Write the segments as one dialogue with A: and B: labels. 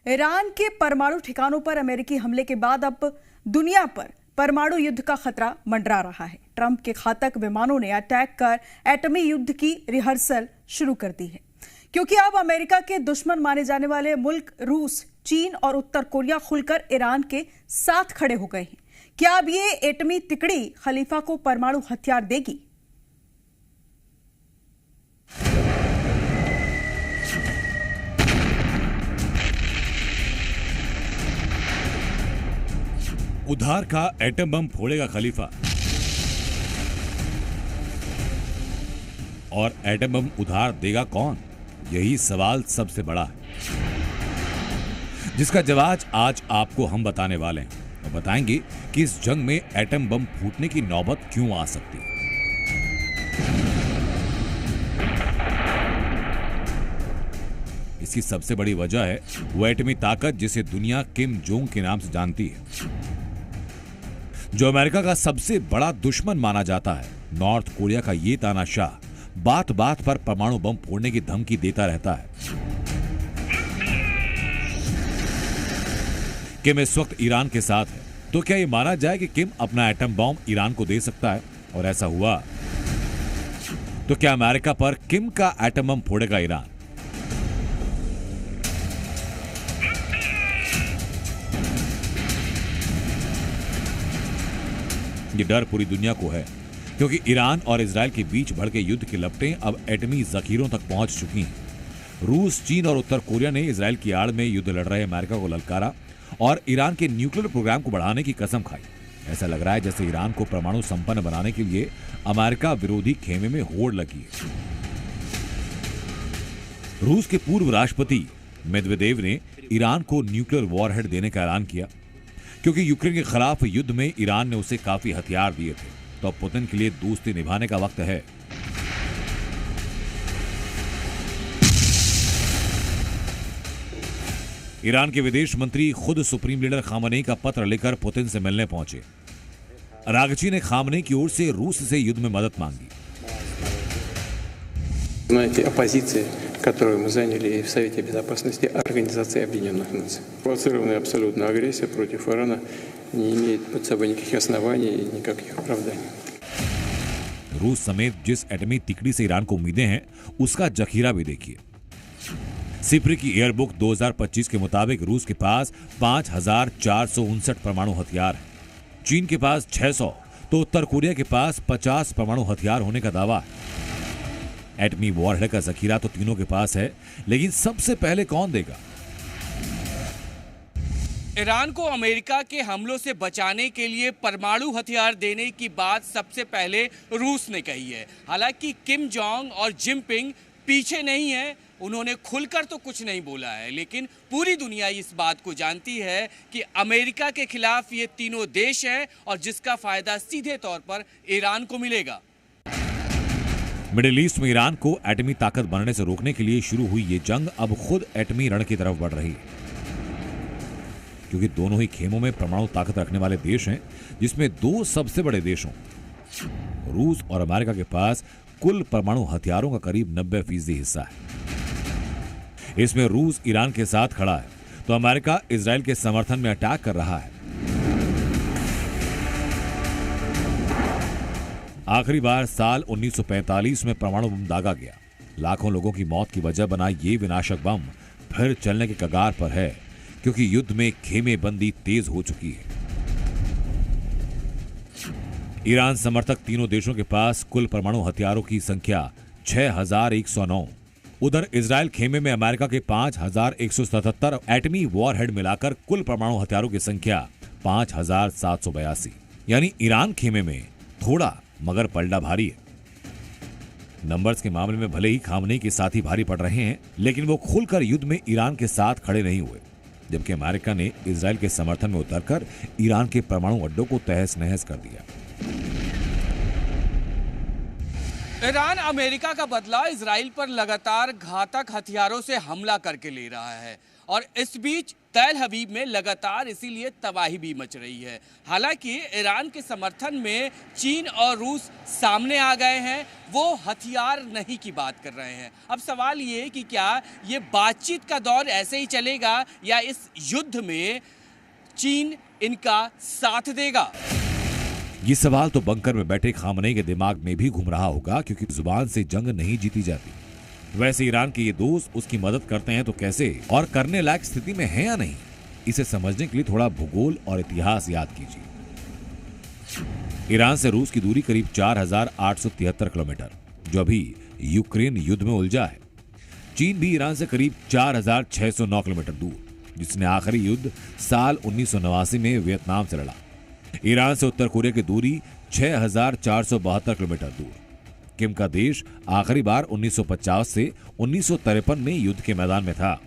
A: Iran के परमाणु ठिकानों पर अमेरिकी हमले के बाद अब दुनिया पर परमाणु युद्ध का खतरा मंडरा रहा है। ट्रंप के घातक विमानों ने अटैक कर एटमी युद्ध की रिहर्सल शुरू कर दी है, क्योंकि अब अमेरिका के दुश्मन माने जाने वाले मुल्क रूस, चीन और उत्तर कोरिया खुलकर ईरान के साथ खड़े हो गए हैं। क्या अब ये एटमी तिकड़ी खलीफा को परमाणु हथियार देगी?
B: उधार का एटम बम फोड़ेगा खलीफा, और एटम बम उधार देगा कौन? यही सवाल सबसे बड़ा है, जिसका जवाब आज आपको हम बताने वाले हैं और बताएंगे कि इस जंग में एटम बम फूटने की नौबत क्यों आ सकती है। इसकी सबसे बड़ी वजह है वो एटमी ताकत जिसे दुनिया किम जोंग के नाम से जानती है, जो अमेरिका का सबसे बड़ा दुश्मन माना जाता है। नॉर्थ कोरिया का ये तानाशाह बात बात पर परमाणु बम फोड़ने की धमकी देता रहता है। किम इस वक्त ईरान के साथ है, तो क्या ये माना जाए कि किम अपना एटम बम ईरान को दे सकता है? और ऐसा हुआ तो क्या अमेरिका पर किम का एटम बम फोड़ेगा ईरान? ये डर पूरी दुनिया को है, क्योंकि ईरान और इजराइल के बीच भड़के युद्ध की लपटें अब एटमी जखीरों तक पहुंच चुकी हैं। रूस, चीन और उत्तर कोरिया ने इजराइल की आड़ में युद्ध लड़ रहे अमेरिका को ललकारा और ईरान के न्यूक्लियर प्रोग्राम को बढ़ाने की कसम खाई। ऐसा लग रहा है जैसे ईरान को परमाणु संपन्न बनाने के लिए अमेरिका विरोधी खेमे में होड़ लगी है। रूस के पूर्व राष्ट्रपति मेदवेदेव ने ईरान को न्यूक्लियर वॉरहेड देने का ऐलान किया, क्योंकि यूक्रेन के खिलाफ युद्ध में ईरान ने उसे काफी हथियार दिए थे। तो अब पुतिन के लिए दोस्ती निभाने का वक्त है। ईरान के विदेश मंत्री खुद सुप्रीम लीडर खामनेई का पत्र लेकर पुतिन से मिलने पहुंचे। अरागची ने खामनेई की ओर से रूस से युद्ध में मदद मांगी।
C: которую мы заняли в Совете Безопасности Организации Объединенных Наций. Провоцированная абсолютно агрессия против Ирана не имеет под собой никаких оснований и никаких оправданий.
B: रूस समेत जिस एटमी तिकड़ी से ईरान को उम्मीदें हैं, उसका जखीरा भी देखिए। सिप्री की एयरबुक 2025 के मुताबिक रूस के पास 5,459 परमाणु हथियार हैं, चीन के पास 600, तो उत्तर कोरिया के पास 50 परमाणु हथियार होने का दावा है। एटमी वॉरहेड का जखीरा तो तीनों के पास है, लेकिन सबसे पहले कौन देगा?
D: ईरान को अमेरिका के हमलों से बचाने के लिए परमाणु हथियार देने की बात सबसे पहले रूस ने कही है। हालांकि किम जोंग और जिनपिंग पीछे नहीं है, उन्होंने खुलकर तो कुछ नहीं बोला है, लेकिन पूरी दुनिया इस बात को जानती है कि अमेरिका के खिलाफ ये तीनों देश हैं और जिसका फायदा सीधे तौर पर ईरान को मिलेगा।
B: मिडिल ईस्ट में ईरान को एटमी ताकत बनने से रोकने के लिए शुरू हुई ये जंग अब खुद एटमी रण की तरफ बढ़ रही है, क्योंकि दोनों ही खेमों में परमाणु ताकत रखने वाले देश हैं, जिसमें दो सबसे बड़े देशों रूस और अमेरिका के पास कुल परमाणु हथियारों का करीब 90% हिस्सा है। इसमें रूस ईरान के साथ खड़ा है, तो अमेरिका इजराइल के समर्थन में अटैक कर रहा है। आखिरी बार साल 1945 में परमाणु बम दागा गया। लाखों लोगों की मौत की वजह बना ये विनाशक बम फिर चलने के कगार पर है, क्योंकि युद्ध में खेमेबंदी तेज हो चुकी है। ईरान समर्थक तीनों देशों के पास कुल परमाणु हथियारों की संख्या 6,109। उधर इजराइल खेमे में अमेरिका के 5,177 एटमी वॉरहेड मिलाकर कुल परमाणु हथियारों की संख्या 5,782। यानी ईरान खेमे में थोड़ा मगर पलड़ा भारी है। नंबर्स के मामले में भले ही खामनेई के साथ ही भारी पड़ रहे हैं, लेकिन वो खुलकर युद्ध में ईरान के साथ खड़े नहीं हुए, जबकि अमेरिका ने इजराइल के समर्थन में उतरकर ईरान के परमाणु अड्डों को तहस नहस कर दिया।
D: ईरान अमेरिका का बदला इजराइल पर लगातार घातक हथियारों से हमला करके ले रहा है और इस बीच तल हबीब में लगातार इसीलिए तबाही भी मच रही है। हालांकि ईरान के समर्थन में चीन और रूस सामने आ गए हैं, वो हथियार नहीं की बात कर रहे हैं। अब सवाल ये कि क्या ये बातचीत का दौर ऐसे ही चलेगा या इस युद्ध में चीन इनका साथ देगा?
B: ये सवाल तो बंकर में बैठे खामनेई के दिमाग में भी घूम रहा होगा, क्योंकि जुबान से जंग नहीं जीती जाती। वैसे ईरान के ये दोस्त उसकी मदद करते हैं तो कैसे, और करने लायक स्थिति में है या नहीं, इसे समझने के लिए थोड़ा भूगोल और इतिहास याद कीजिए। ईरान से रूस की दूरी करीब 4,873 किलोमीटर, जो अभी यूक्रेन युद्ध में उलझा है। चीन भी ईरान से करीब 4,609 किलोमीटर दूर, जिसने आखिरी युद्ध साल 1989 में वियतनाम से लड़ा। ईरान से उत्तर कोरिया की दूरी 6,472 किलोमीटर दूर। किम का देश आखिरी बार 1950 से 1953 में युद्ध के मैदान में था।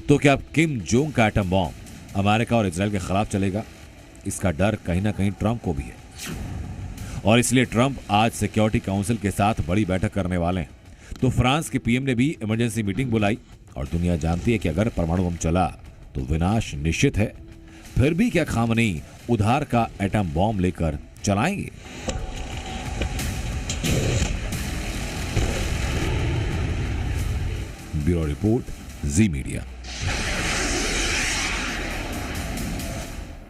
B: तो क्या अब किम जोंग का एटम बॉम्ब अमेरिका और इजराइल के खिलाफ चलेगा? इसका डर कहीं ना कहीं ट्रंप को भी है, और इसलिए ट्रंप आज सिक्योरिटी काउंसिल के साथ बड़ी बैठक करने वाले हैं। तो फ्रांस के पीएम ने भी इमरजेंसी मीटिंग बुलाई, और दुनिया जानती है कि अगर परमाणु बम चला तो विनाश निश्चित है। फिर भी क्या खामनेई उधार का एटम बॉम्ब लेकर चलाएंगे? ब्यूरो रिपोर्ट, जी मीडिया।